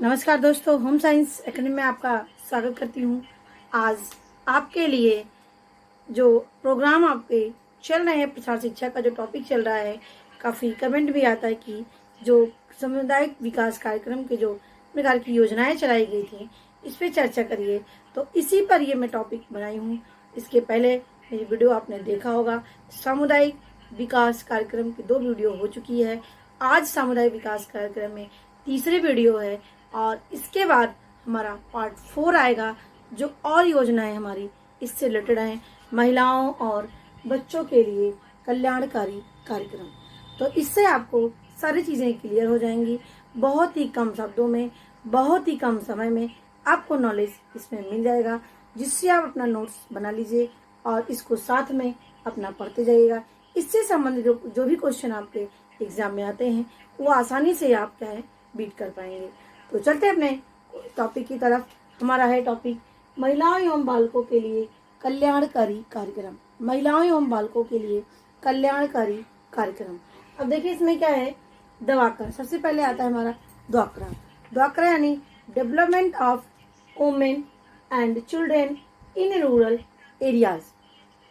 नमस्कार दोस्तों, home science academy में आपका स्वागत करती हूँ। आज आपके लिए जो प्रोग्राम आपके चल रहे हैं, प्रसार शिक्षा का जो टॉपिक चल रहा है, काफ़ी कमेंट भी आता है कि जो सामुदायिक विकास कार्यक्रम के जो प्रकार की योजनाएं चलाई गई थी, इस पर चर्चा करिए। तो इसी पर ये मैं टॉपिक बनाई हूँ। इसके पहले मेरी वीडियो आपने देखा होगा। सामुदायिक विकास कार्यक्रम की 2 वीडियो हो चुकी है। आज सामुदायिक विकास कार्यक्रम में तीसरी वीडियो है और इसके बाद हमारा पार्ट 4 आएगा, जो और योजनाएं हमारी इससे रिलेटेड हैं, महिलाओं और बच्चों के लिए कल्याणकारी कार्यक्रम। तो इससे आपको सारी चीज़ें क्लियर हो जाएंगी। बहुत ही कम शब्दों में, बहुत ही कम समय में आपको नॉलेज इसमें मिल जाएगा, जिससे आप अपना नोट्स बना लीजिए और इसको साथ में अपना पढ़ते जाइएगा। इससे संबंधित जो भी क्वेश्चन आपके एग्जाम में आते हैं, वो आसानी से आप क्या है बीट कर पाएंगे। तो चलते अपने टॉपिक की तरफ। हमारा है टॉपिक महिलाओं एवं बालकों के लिए कल्याणकारी कार्यक्रम। महिलाओं एवं बालकों के लिए कल्याणकारी कार्यक्रम। अब देखिए इसमें क्या है, दवाकरा। सबसे पहले आता है हमारा द्वाकरा। द्वाकरा यानी development of women and children in rural areas.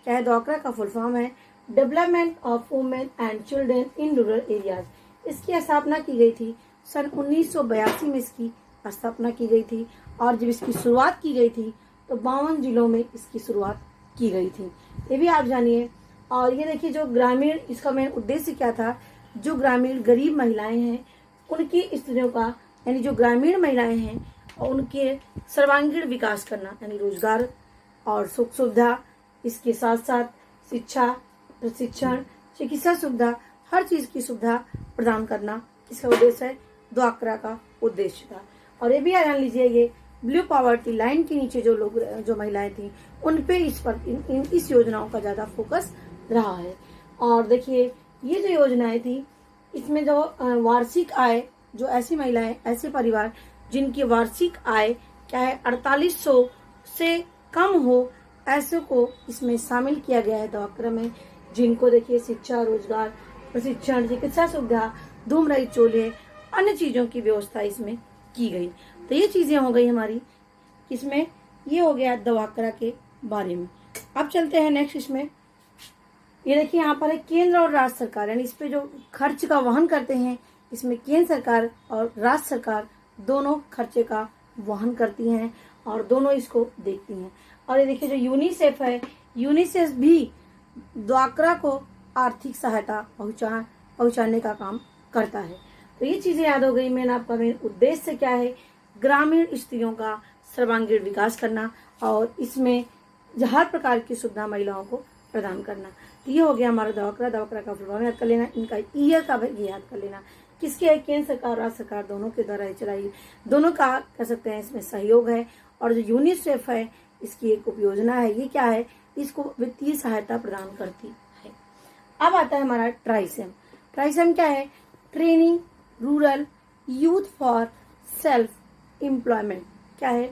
क्या है, द्वाकरा का फुल फॉर्म है development of women and children in rural areas. इसकी स्थापना की गई थी सन 1982 में। इसकी स्थापना की गई थी और जब इसकी शुरुआत की गई थी तो 52 जिलों में इसकी शुरुआत की गई थी, ये भी आप जानिए। और ये देखिए, जो ग्रामीण, इसका मेन उद्देश्य क्या था, जो ग्रामीण गरीब महिलाएं हैं उनकी स्त्रियों का, यानी जो ग्रामीण महिलाएं हैं और उनके सर्वांगीण विकास करना, यानी रोजगार और सुख सुविधा, इसके साथ साथ शिक्षा, प्रशिक्षण, चिकित्सा सुविधा, हर चीज की सुविधा प्रदान करना इसका उद्देश्य है, द्वाकरा का उद्देश्य था। और ये भी जान लीजिए, ये ब्लू पॉवर्टी लाइन के नीचे जो लोग, जो महिलाएं थी, उन पे इस योजनाओं का ज्यादा फोकस रहा है। और देखिए, ये जो योजनाएं थी, इसमें जो वार्षिक आय, जो ऐसी महिलाएं, ऐसे परिवार जिनकी वार्षिक आय क्या है 4800 से कम हो, ऐसे को इसमें शामिल किया गया है द्वाकरा में। जिनको देखिए शिक्षा, रोजगार, प्रशिक्षण, चिकित्सा सुविधा, धूम रहित चूल्हे, अन्य चीजों की व्यवस्था इसमें की गई। तो ये चीजें हो गई हमारी इसमें, ये हो गया द्वाकरा के बारे में। अब चलते हैं नेक्स्ट। इसमें ये देखिए, यहाँ पर है केंद्र और राज्य सरकार, यानी इस पे जो खर्च का वहन करते हैं, इसमें केंद्र सरकार और राज्य सरकार दोनों खर्चे का वहन करती हैं और दोनों इसको देखती हैं। और ये देखिए, जो यूनिसेफ है, यूनिसेफ भी द्वाकरा को आर्थिक सहायता पहुंचाने का काम करता है। तो ये चीजें याद हो गई। मैंने आपका मेन उद्देश्य क्या है, ग्रामीण स्त्रियों का सर्वांगीण विकास करना और इसमें हर प्रकार की सुविधा महिलाओं को प्रदान करना। तो ये हो गया हमारा द्वाकरा। द्वाकरा का फुल याद कर लेना, इनका ईयर का भी याद कर लेना। किसके है, केंद्र सरकार, राज्य सरकार दोनों के द्वारा चलाई, दोनों का कह सकते हैं इसमें सहयोग है। और जो यूनिसेफ है, इसकी एक उपयोजना है, ये क्या है, इसको वित्तीय सहायता प्रदान करती है। अब आता है हमारा ट्राइसेम। ट्राइसेम क्या है, training rural youth for self employment. क्या है,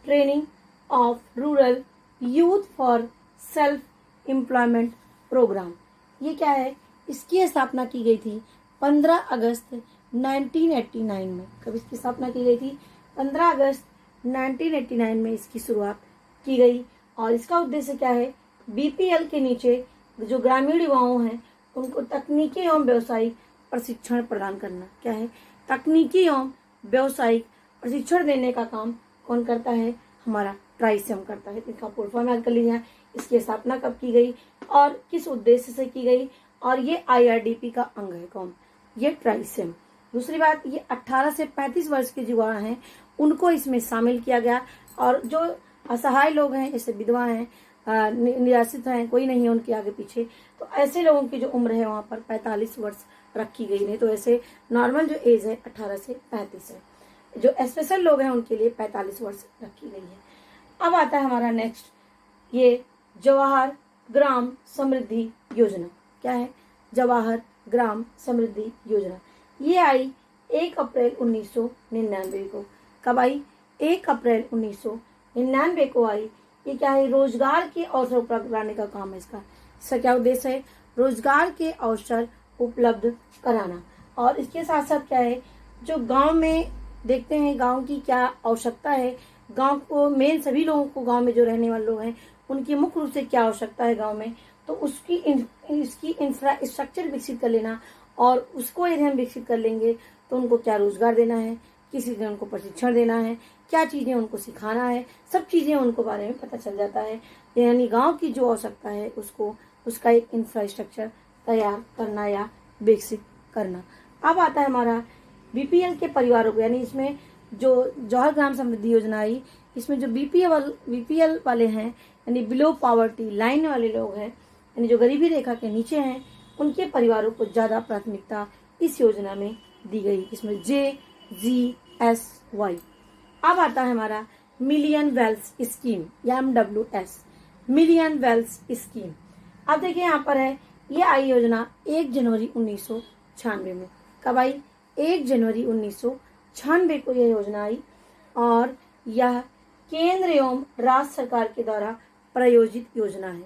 training of rural youth for self employment programme. ये क्या है, इसकी स्थापना की गई थी 15 अगस्त 1989 में। कब इसकी स्थापना की गई थी, 15 अगस्त 1989 में इसकी शुरुआत की गई। और इसका उद्देश्य क्या है, बीपीएल के नीचे जो ग्रामीण युवाओं हैं उनको तकनीकी एवं व्यवसायिक प्रशिक्षण प्रदान करना। क्या है, तकनीकी एवं व्यवसायिक प्रशिक्षण देने का काम कौन करता है, हमारा ट्राइसेम करता है। इसका फुल फॉर्म याद कर लीजिए। इसकी स्थापना कब की गई और किस उद्देश्य से की गई, और ये आईआरडीपी का अंग है कौन, ये ट्राइसेम। दूसरी बात, ये 18 से 35 वर्ष के युवा हैं उनको इसमें शामिल किया गया। और जो असहाय लोग हैं, जैसे विधवा हैं, निराश्रित हैं, कोई नहीं है उनके आगे पीछे, तो ऐसे लोगों की जो उम्र है वहाँ पर 45 वर्ष रखी गई। नहीं तो ऐसे नॉर्मल जो एज है 18 से 35 है। जो स्पेशल लोग हैं उनके लिए 45 वर्ष रखी गई है। अब आता है हमारा नेक्स्ट, ये जवाहर ग्राम समृद्धि योजना। क्या है, जवाहर ग्राम समृद्धि योजना। ये आई 1 अप्रैल 1999 को। कब आई, 1 अप्रैल 1999 को आई। ये क्या है, रोजगार के अवसर उपलब्ध कराने का काम है इसका क्या उद्देश्य है, रोजगार के अवसर उपलब्ध कराना। और इसके साथ साथ क्या है, जो गांव में देखते हैं गांव की क्या आवश्यकता है, गांव को मेन सभी लोगों को, गांव में जो रहने वाले लोग हैं उनकी मुख्य रूप से क्या आवश्यकता है गांव में, तो इसकी इंफ्रास्ट्रक्चर विकसित कर लेना, और उसको यदि हम विकसित कर लेंगे तो उनको क्या रोजगार देना है, किसी दिन उनको प्रशिक्षण देना है, क्या चीज़ें उनको सिखाना है, सब चीज़ें उनको बारे में पता चल जाता है। यानी गांव की जो आवश्यकता है उसको, उसका एक इंफ्रास्ट्रक्चर तैयार करना या विकसित करना। अब आता है हमारा बीपीएल के परिवारों को, यानी इसमें जो जौहर ग्राम समृद्धि योजना आई, इसमें जो बीपीएल वाले हैं, यानी बिलो पॉवर्टी लाइन वाले लोग हैं, यानी जो गरीबी रेखा के नीचे हैं, उनके परिवारों को ज़्यादा प्राथमिकता इस योजना में दी गई, इसमें JGSY। अब आता है हमारा मिलियन वेल्थ स्कीम या MWS, मिलियन वेल्थ स्कीम। अब देखिए यहाँ पर है, ये आई योजना 1 जनवरी 1996 में। कब आई? 1 जनवरी 1996 को यह योजना आई, और यह केंद्र एवं राज्य सरकार के द्वारा प्रायोजित योजना है।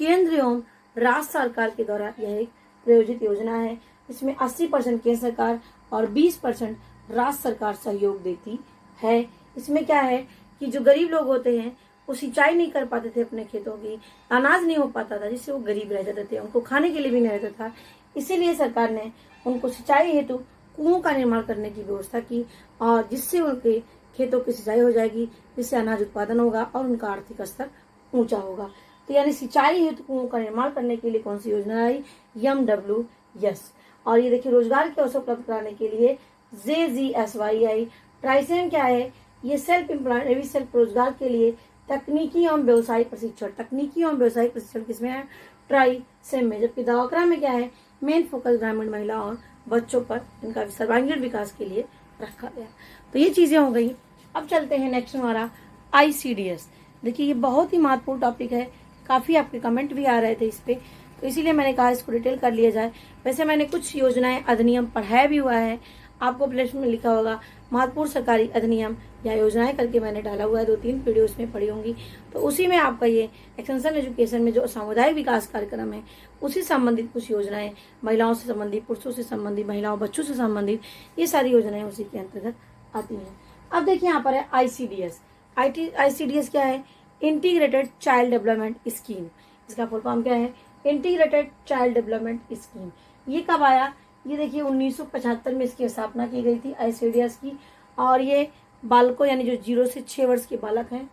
केंद्र एवं राज्य सरकार के द्वारा यह एक प्रायोजित योजना है। इसमें 80% केंद्र सरकार और 20% राज्य सरकार सहयोग देती है। इसमें क्या है कि जो गरीब लोग होते हैं वो सिंचाई नहीं कर पाते थे अपने खेतों की, अनाज नहीं हो पाता था, जिससे वो गरीब रह जाते थे, उनको खाने के लिए भी नहीं रहता था। इसीलिए सरकार ने उनको सिंचाई हेतु कुओं का निर्माण करने की व्यवस्था की, और जिससे उनके खेतों की सिंचाई हो जाएगी, जिससे अनाज उत्पादन होगा और उनका आर्थिक स्तर ऊंचा होगा। तो यानी सिंचाई हेतु कुओं का निर्माण करने के लिए कौन सी योजना आई? MWS। और ये देखिए रोजगार के अवसर उपलब्ध कराने के लिए JGSY आई। ट्राइसेम क्या है? ये सेल्फ एम्प्लॉयमेंट, सेल्फ रोजगार के लिए तकनीकी एवं व्यवसायिक प्रशिक्षण, तकनीकी एवं व्यवसायिक प्रशिक्षण किसमें है? ट्राइसेम में। जबकि दवाकरा में क्या है? मेन फोकस ग्रामीण महिला और बच्चों पर इनका सर्वांगीण विकास के लिए रखा गया। तो ये चीजें हो गई। अब चलते हैं नेक्स्ट हमारा ICDS। देखिए ये बहुत ही महत्वपूर्ण टॉपिक है, काफी आपके कमेंट भी आ रहे थे इस पे, तो इसीलिए मैंने कहा इसको डिटेल कर लिया जाए। वैसे मैंने कुछ योजनाएं अधिनियम पढ़ाया भी हुआ है, आपको प्लेलिस्ट में लिखा होगा महत्वपूर्ण सरकारी अधिनियम या योजनाएं करके मैंने डाला हुआ है, 2-3 वीडियो उसमें पढ़ी होंगी। तो उसी में आपका ये एक्सटेंशन एजुकेशन में जो सामुदायिक विकास कार्यक्रम है उसी संबंधित कुछ योजनाएं, महिलाओं से संबंधित, पुरुषों से संबंधित, महिलाओं बच्चों से संबंधित, ये सारी योजनाएं उसी के अंतर्गत आती हैं। अब देखिए यहाँ पर है ICDS। ICDS क्या है? Integrated child development scheme. इसका फुल फॉर्म क्या है? Integrated child development scheme. ये कब आया? ये देखिए 1975 में इसकी स्थापना की गई थी ICDS की। और ये बालकों यानी जो 0 से 6 वर्ष के बालक हैं,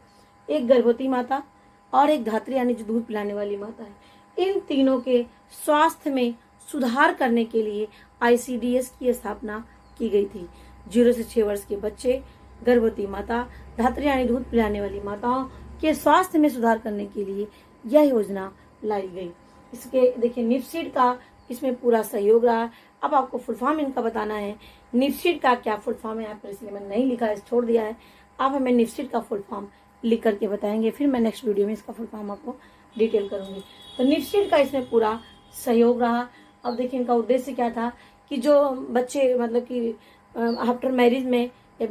एक गर्भवती माता और एक धात्री यानी जो दूध पिलाने वाली माता है, इन तीनों के स्वास्थ्य में सुधार करने के लिए ICDS की स्थापना की गई थी। 0 से 6 वर्ष के बच्चे, गर्भवती माता, धात्री यानी दूध पिलाने वाली माताओं के स्वास्थ्य में सुधार करने के लिए यह योजना लाई गई। इसके देखिए निफ्सिड का इसमें पूरा सहयोग रहा। अब आपको फुल फॉर्म इनका बताना है। निफ्सिड का क्या फुल फॉर्म है यहाँ पर, इसलिए मैंने नहीं लिखा है, छोड़ दिया है। आप हमें निफ्सिड का फुल फॉर्म लिख करके बताएंगे, फिर मैं नेक्स्ट वीडियो में इसका फुल फॉर्म आपको डिटेल करूंगी। तो निफ्सिड का इसमें पूरा सहयोग रहा। अब देखिए इनका उद्देश्य क्या था कि जो बच्चे मतलब कि आफ्टर मैरिज में या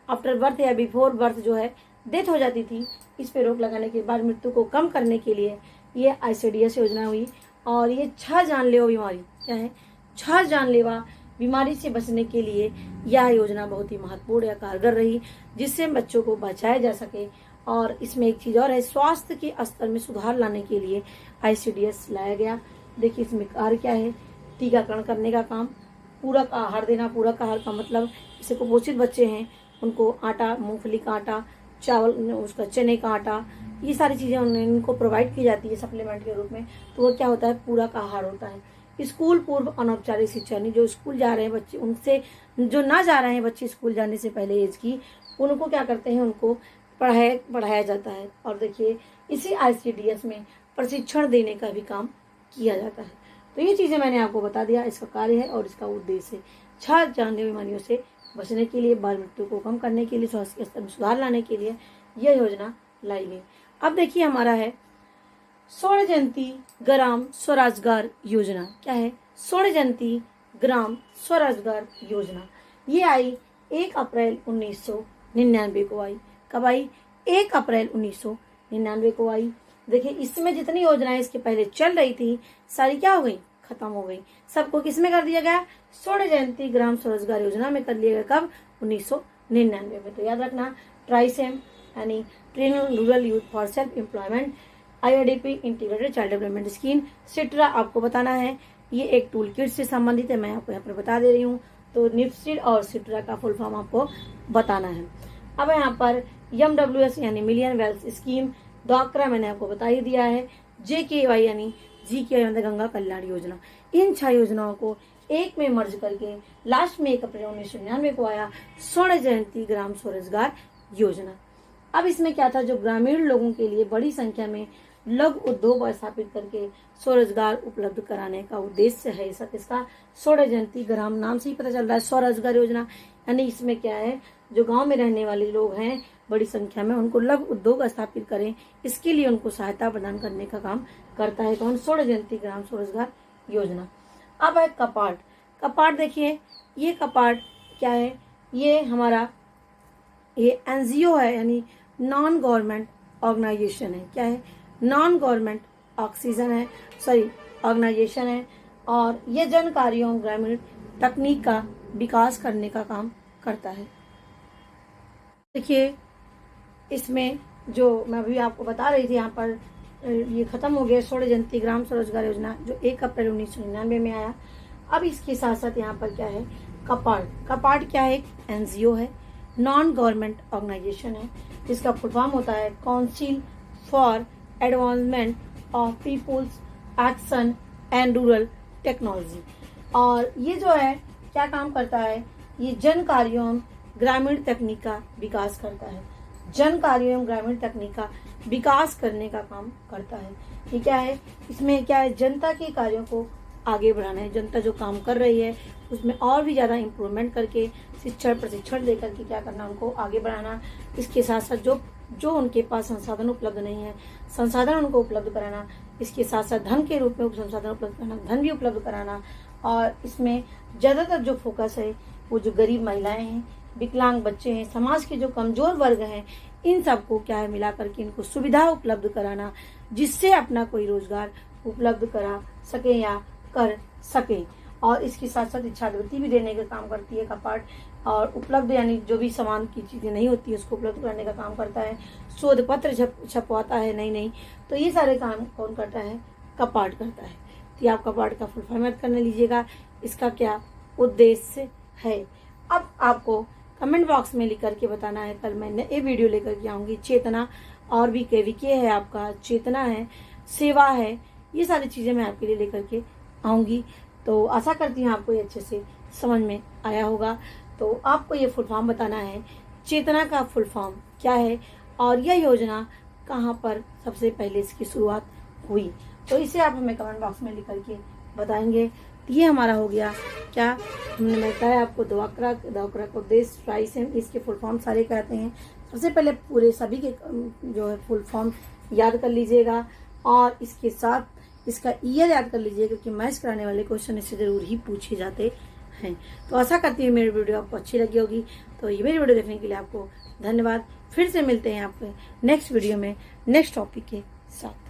आफ्टर बर्थ या बिफोर बर्थ जो है डेथ हो जाती थी, इस पे रोक लगाने के बाद मृत्यु को कम करने के लिए ये ICDS योजना हुई। और ये 6 जानलेवा बीमारी क्या है? 6 जानलेवा बीमारी से बचने के लिए यह योजना बहुत ही महत्वपूर्ण या कारगर रही, जिससे बच्चों को बचाया जा सके। और इसमें एक चीज और है, स्वास्थ्य के स्तर में सुधार लाने के लिए ICDS लाया गया। देखिए इसमें कार्य क्या है? टीकाकरण करने का काम, पूरक आहार देना। पूरक आहार का मतलब जैसे कुपोषित बच्चे हैं उनको आटा, मूंगफली का आटा, चावल, उसका चने का आटा, ये सारी चीजें उनको प्रोवाइड की जाती है सप्लीमेंट के रूप में। तो वो क्या होता है? पूरक आहार होता है। स्कूल पूर्व अनौपचारिक शिक्षा, यानी जो स्कूल जा रहे हैं बच्चे, उनसे जो ना जा रहे हैं बच्चे स्कूल जाने से पहले एज की, उनको क्या करते हैं? उनको पढ़ाया जाता है। और देखिए इसी ICDS में प्रशिक्षण देने का भी काम किया जाता है। तो ये चीजें मैंने आपको बता दिया, इसका कार्य है और इसका उद्देश्य है। 6 जानलेवा बीमारियों से बचने के लिए, बाल मृत्यु को कम करने के लिए, स्वास्थ्य के स्तर में सुधार लाने के लिए यह योजना लाई गई। अब देखिए हमारा है स्वर्ण जयंती ग्राम स्वरोजगार योजना। क्या है? स्वर्ण जयंती ग्राम स्वरोजगार योजना। ये आई 1 अप्रैल 1999 को आई। कब आई? 1 अप्रैल 1999 को आई। देखिए इसमें जितनी योजनाएं इसके पहले चल रही थी सारी क्या हो गई? खत्म हो गई। सबको किसमें कर दिया गया? स्वर्ण जयंती ग्राम स्वरोजगार योजना में कर लिया गया। कब? 1999 में। तो याद रखना, ट्राइसेम यानी training rural youth for self employment, IRDP integrated child development scheme, सिट्रा आपको बताना है। ये एक टूल किट से संबंधित है, मैं आपको यहाँ पर बता दे रही हूँ। तो निफ्सिड और सिट्रा का फुल फॉर्म आपको बताना है। अब यहाँ पर MWS यानी मिलियन वेल्थ स्कीम, डॉक्रा मैंने आपको बता ही दिया है, JKY यानी GKY मतलब गंगा कल्याण योजना। इन 6 योजनाओं को एक में मर्ज करके लास्ट में 1 अप्रैल 1999 को आया स्वर्ण जयंती ग्राम स्वरोजगार योजना। अब इसमें क्या था? जो ग्रामीण लोगों के लिए बड़ी संख्या में लघु उद्योग स्थापित करके स्वरोजगार उपलब्ध कराने का उद्देश्य है इसका स्वर्ण जयंती ग्राम, नाम से ही पता चल रहा है स्वरोजगार योजना। यानी इसमें क्या है, जो गांव में रहने वाले लोग हैं बड़ी संख्या में, उनको लघु उद्योग स्थापित करें, इसके लिए उनको सहायता प्रदान करने का काम करता है कौन? स्वर्ण जयंती ग्राम स्वरोजगार योजना। अब है कपाट। कपाट देखिए, ये कपाट क्या है? ये हमारा ये NGO है, यानी नॉन गवर्नमेंट ऑर्गेनाइजेशन है। क्या है? नॉन गवर्नमेंट ऑर्गेनाइजेशन है, और ये जन कार्यों ग्रामीण तकनीक का विकास करने का काम करता है। देखिए, इसमें जो मैं अभी आपको बता रही थी, यहाँ पर ये खत्म हो गया स्वर्ण जयंती ग्राम स्वरोजगार योजना, जो 1 अप्रैल 1999 में आया। अब इसके साथ साथ यहाँ पर क्या है? कपाट। कपाट क्या है? एक NGO है, नॉन गवर्नमेंट ऑर्गेनाइजेशन है, जिसका फुल फॉर्म होता है council for advancement of people's action and rural technology. और ये जो है क्या काम करता है? ये जन कार्यों ग्रामीण तकनीक का विकास करता है। जन कार्यों ग्रामीण तकनीक का विकास करने का काम करता है। ये क्या है? इसमें क्या है? जनता के कार्यों को आगे बढ़ाना है। जनता जो काम कर रही है उसमें और भी ज़्यादा इम्प्रूवमेंट करके शिक्षण प्रशिक्षण दे करके क्या करना, उनको आगे बढ़ाना। इसके साथ साथ जो उनके पास संसाधन उपलब्ध नहीं है, संसाधन उनको उपलब्ध कराना। इसके साथ साथ धन के रूप में संसाधन उपलब्ध कराना, धन भी उपलब्ध कराना। और इसमें ज़्यादातर जो फोकस है वो जो गरीब महिलाएं हैं, विकलांग बच्चे हैं, समाज के जो कमजोर वर्ग हैं, इन सबको क्या है मिला करके इनको सुविधा उपलब्ध कराना, जिससे अपना कोई रोजगार उपलब्ध करा सके या कर सके। और इसके साथ साथ छात्रवृत्ति भी देने का काम करती है कपाट। और उपलब्ध यानी जो भी सामान की चीज़ें नहीं होती है उसको उपलब्ध कराने का काम करता है। शोध पत्र छपवाता है नई। तो ये सारे काम कौन करता है? कपाट करता है। तो आप कपाट का फुल फॉर्म याद करने लीजिएगा, इसका क्या उद्देश्य है। अब आपको कमेंट बॉक्स में लिख करके बताना है। कल मैं नए वीडियो लेकर के आऊँगी। चेतना और भी केवीके है, आपका चेतना है, सेवा है, ये सारी चीज़ें मैं आपके लिए लेकर के आऊँगी। तो आशा करती हूँ आपको ये अच्छे से समझ में आया होगा। तो आपको ये फुल फॉर्म बताना है, चेतना का फुल फॉर्म क्या है और यह योजना कहाँ पर सबसे पहले इसकी शुरुआत हुई। तो इसे आप हमें कमेंट बॉक्स में लिख करके बताएंगे। तो ये हमारा हो गया क्या, हमने बताया आपको डॉक्रा का उद्देश्य, ट्राइसेम, इसके फुल फॉर्म सारे कहते हैं। सबसे पहले पूरे सभी के जो है फुल फॉर्म याद कर लीजिएगा, और इसके साथ इसका ईयर याद कर लीजिएगा, क्योंकि मैथ्स कराने वाले क्वेश्चन इससे जरूर ही पूछे जाते हैं। तो आशा करती हूँ मेरी वीडियो आपको अच्छी लगी होगी। तो ये मेरी वीडियो देखने के लिए आपको धन्यवाद। फिर से मिलते हैं आपके नेक्स्ट वीडियो में नेक्स्ट टॉपिक के साथ।